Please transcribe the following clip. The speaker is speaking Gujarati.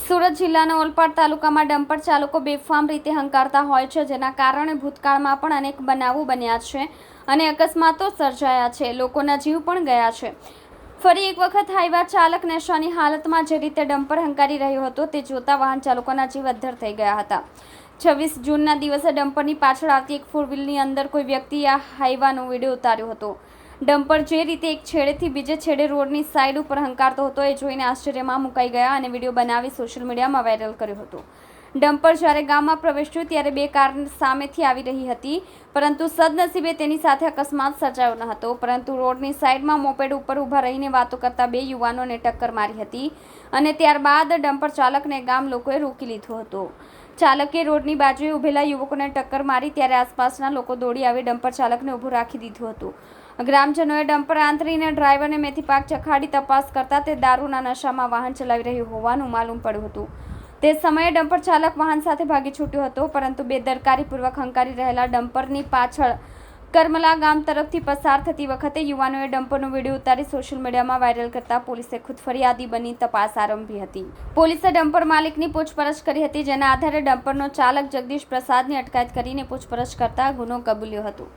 સુરત જિલ્લાના ઓલપાડ તાલુકામાં ડમ્પર ચાલકો બેફામ રીતે હંકારતા હોય છે, જેના કારણે ભૂતકાળમાં પણ અનેક બનાવો બન્યા છે અને અકસ્માતો સર્જાયા છે. લોકોના જીવ પણ ગયા છે. ફરી એક વખત હાઈવા ચાલક નશાની હાલતમાં જે રીતે ડમ્પર હંકારી રહ્યો હતો તે જોતા વાહન ચાલકોના જીવ અદ્ધર થઈ ગયા હતા. 26 જૂનના દિવસે ડમ્પરની પાછળ આવતી એક ફોર વ્હીલની અંદર કોઈ વ્યક્તિએ આ હાઈવાનો વિડીયો ઉતાર્યો હતો. ડમ્પર જે રીતે એક છેડેથી બીજે છેડે રોડની સાઈડ ઉપર હંકારતો હતો એ જોઈને આશ્ચર્યમાં મુકાઈ ગયા અને વિડીયો બનાવી સોશિયલ મીડિયામાં વાયરલ કર્યો હતો. ડમ્પર જ્યારે ગામમાં પ્રવેશ્યું ત્યારે બે કાર સામેથી આવી રહી હતી, પરંતુ સદનસીબે તેની સાથે અકસ્માત સર્જાયો ન હતો. પરંતુ રોડની સાઈડમાં મોપેડ ઉપર ઊભા રહીને વાતો કરતા બે યુવાનોને ટક્કર મારી હતી અને ત્યારબાદ ડમ્પર ચાલકને ગામ લોકોએ રોકી લીધો હતો. ચાલકે રોડની બાજુએ ઊભેલા યુવકોને ટક્કર મારી ત્યારે આસપાસના લોકો દોડી આવી ડમ્પર ચાલકને ઊભું રાખી દીધું હતું. ગ્રામજનોએ ડમ્પર આંતરીને ડ્રાઈવરને મેથી પાક ચખાડી તપાસ કરતા તે દારૂના નશામાં વાહન ચલાવી રહ્યું હોવાનું માલુમ પડ્યું હતું. તે સમયે ડમ્પર ચાલક વાહન સાથે ભાગી છૂટ્યો હતો, પરંતુ બેદરકારીપૂર્વક હંકારી રહેલા ડમ્પરની પાછળ કરમલા ગામ તરફથી પસાર થતી વખતે યુવાનોએ ડમ્પરનો વિડીયો ઉતારી સોશિયલ મીડિયામાં વાયરલ કરતા પોલીસે ખુદ ફરિયાદી બની તપાસ આરંભી હતી. પોલીસે ડમ્પર માલિકની પૂછપરછ કરી હતી, જેના આધારે ડમ્પરનો ચાલક જગદીશ પ્રસાદની અટકાયત કરીને પૂછપરછ કરતા ગુનો કબૂલ્યો હતો.